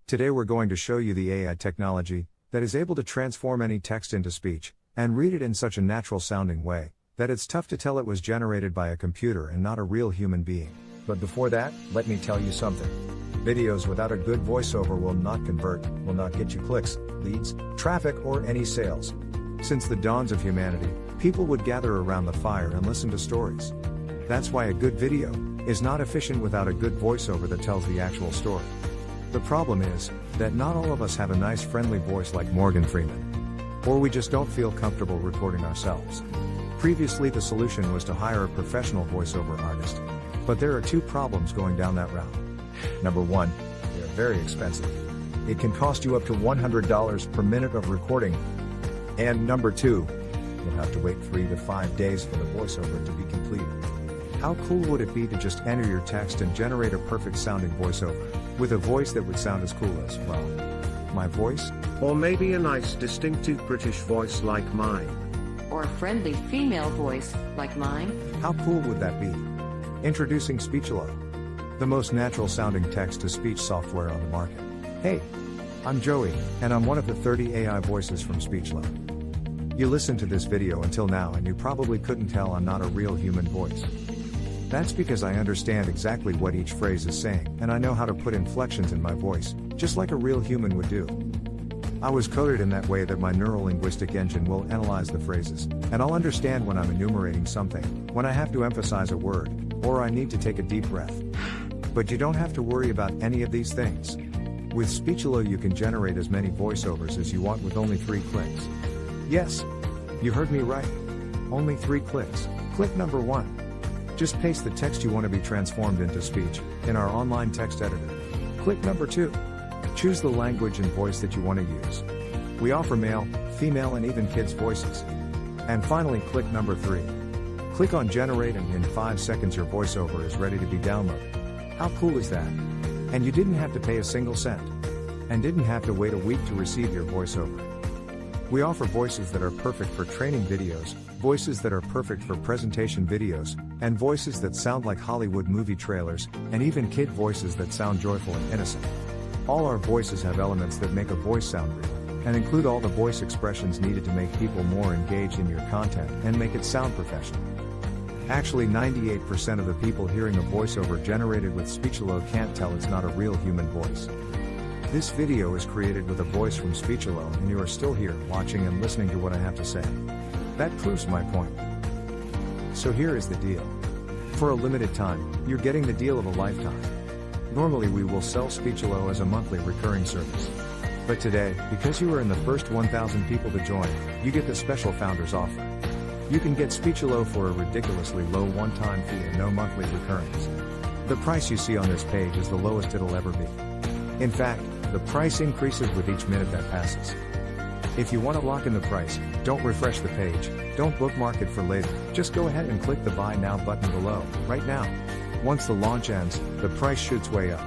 Today we're going to show you the AI technology that is able to transform any text into speech and read it in such a natural sounding way that it's tough to tell it was generated by a computer and not a real human being. But before that, let me tell you something. Videos without a good voiceover will not convert, will not get you clicks, leads, traffic, or any sales. Since the dawns of humanity, people would gather around the fire and listen to stories. That's why a good video is not efficient without a good voiceover that tells the actual story. The problem is that not all of us have a nice friendly voice like Morgan Freeman. Or we just don't feel comfortable recording ourselves. Previously the solution was to hire a professional voiceover artist. But there are two problems going down that route. Number one, they are very expensive. It can cost you up to $100 per minute of recording. And number two, you'll have to wait 3 to 5 days for the voiceover to be completed. How cool would it be to just enter your text and generate a perfect sounding voiceover, with a voice that would sound as cool as, well, my voice? Or maybe a nice distinctive British voice like mine. Or a friendly female voice like mine? How cool would that be? Introducing Speechelo, the most natural sounding text-to-speech software on the market. Hey, I'm Joey, and I'm one of the 30 AI voices from Speechelo. You listened to this video until now and you probably couldn't tell I'm not a real human voice. That's because I understand exactly what each phrase is saying, and I know how to put inflections in my voice, just like a real human would do. I was coded in that way that my neuro-linguistic engine will analyze the phrases, and I'll understand when I'm enumerating something, when I have to emphasize a word, or I need to take a deep breath. But you don't have to worry about any of these things. With Speechelo you can generate as many voiceovers as you want with only 3 clicks. Yes, you heard me right. Only 3 clicks. Click number 1. Just paste the text you want to be transformed into speech in our online text editor. Click number 2. Choose the language and voice that you want to use. We offer male, female, and even kids' voices. And finally, click number 3. Click on generate and in 5 seconds your voiceover is ready to be downloaded. How cool is that? And you didn't have to pay a single cent. And didn't have to wait a week to receive your voiceover. We offer voices that are perfect for training videos, voices that are perfect for presentation videos, and voices that sound like Hollywood movie trailers, and even kid voices that sound joyful and innocent. All our voices have elements that make a voice sound real, and include all the voice expressions needed to make people more engaged in your content and make it sound professional. Actually, 98% of the people hearing a voiceover generated with Speechelo can't tell it's not a real human voice. This video is created with a voice from Speechelo and you are still here watching and listening to what I have to say. That proves my point. So here is the deal. For a limited time, you're getting the deal of a lifetime. Normally we will sell Speechelo as a monthly recurring service. But today, because you are in the first 1,000 people to join, you get the special founders offer. You can get Speechelo for a ridiculously low one-time fee and no monthly recurrings. The price you see on this page is the lowest it'll ever be. In fact, the price increases with each minute that passes. If you want to lock in the price, don't refresh the page, don't bookmark it for later, just go ahead and click the Buy Now button below, right now. Once the launch ends, the price shoots way up.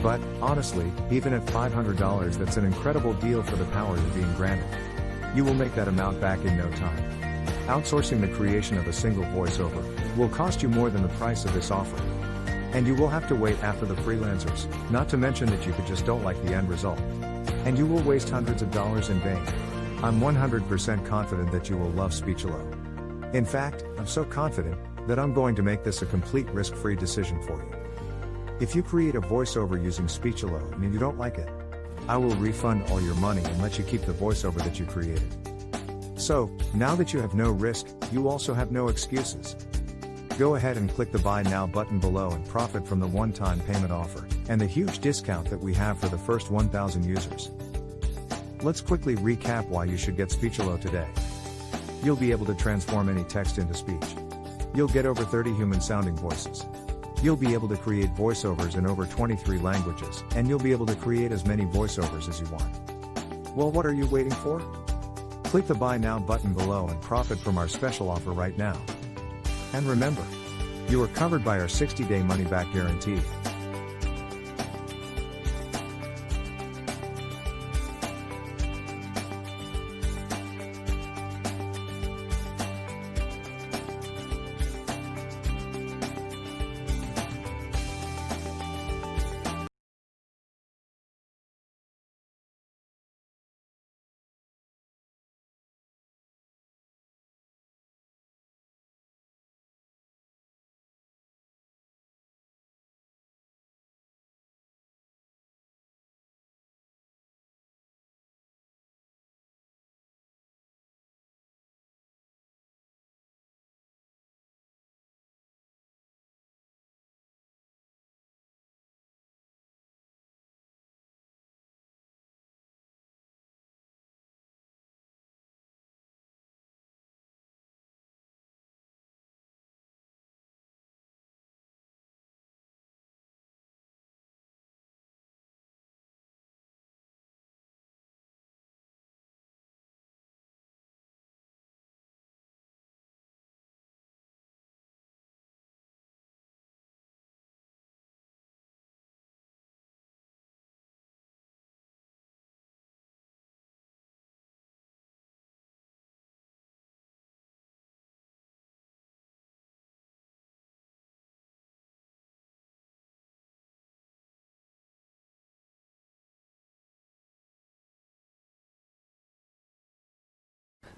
But, honestly, even at $500 that's an incredible deal for the power you're being granted. You will make that amount back in no time. Outsourcing the creation of a single voiceover will cost you more than the price of this offer. And you will have to wait after the freelancers, not to mention that you just don't like the end result. And you will waste hundreds of dollars in vain. I'm 100% confident that you will love Speechelo. In fact, I'm so confident that I'm going to make this a complete risk-free decision for you. If you create a voiceover using Speechelo and you don't like it, I will refund all your money and let you keep the voiceover that you created. So, now that you have no risk, you also have no excuses. Go ahead and click the Buy Now button below and profit from the one-time payment offer, and the huge discount that we have for the first 1,000 users. Let's quickly recap why you should get Speechelo today. You'll be able to transform any text into speech. You'll get over 30 human-sounding voices. You'll be able to create voiceovers in over 23 languages, and you'll be able to create as many voiceovers as you want. Well, what are you waiting for? Click the Buy Now button below and profit from our special offer right now. And remember, you are covered by our 60-day money-back guarantee.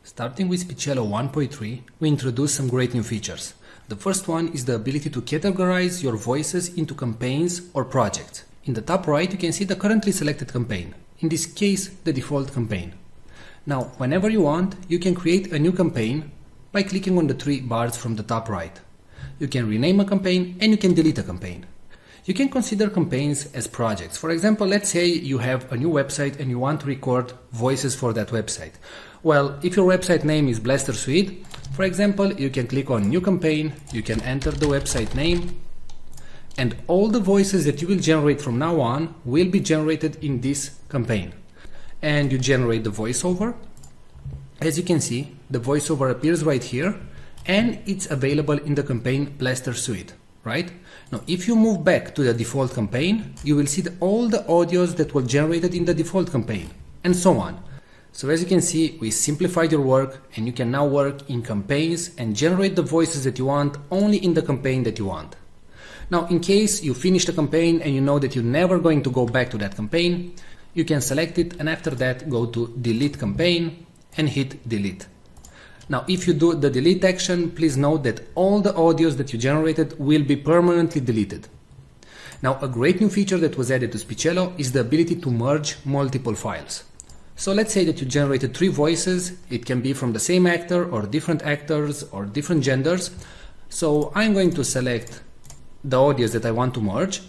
Starting with Speechelo 1.3, we introduced some great new features. The first one is the ability to categorize your voices into campaigns or projects. In the top right, you can see the currently selected campaign. In this case, the default campaign. Now, whenever you want, you can create a new campaign by clicking on the three bars from the top right. You can rename a campaign and you can delete a campaign. You can consider campaigns as projects. For example, let's say you have a new website and you want to record voices for that website. Well, if your website name is Blaster Suite, for example, you can click on New Campaign, you can enter the website name, and all the voices that you will generate from now on will be generated in this campaign. And you generate the voiceover. As you can see, the voiceover appears right here, and it's available in the campaign Blaster Suite, right? Now, if you move back to the default campaign, you will see all the audios that were generated in the default campaign, and so on. So as you can see, we simplified your work, and you can now work in campaigns and generate the voices that you want only in the campaign that you want. Now, in case you finish the campaign and you know that you're never going to go back to that campaign, you can select it and after that go to Delete Campaign and hit Delete. Now, if you do the delete action, please note that all the audios that you generated will be permanently deleted. Now, a great new feature that was added to Speechelo is the ability to merge multiple files. So let's say that you generated 3 voices. It can be from the same actor or different actors or different genders. So I'm going to select the audios that I want to merge.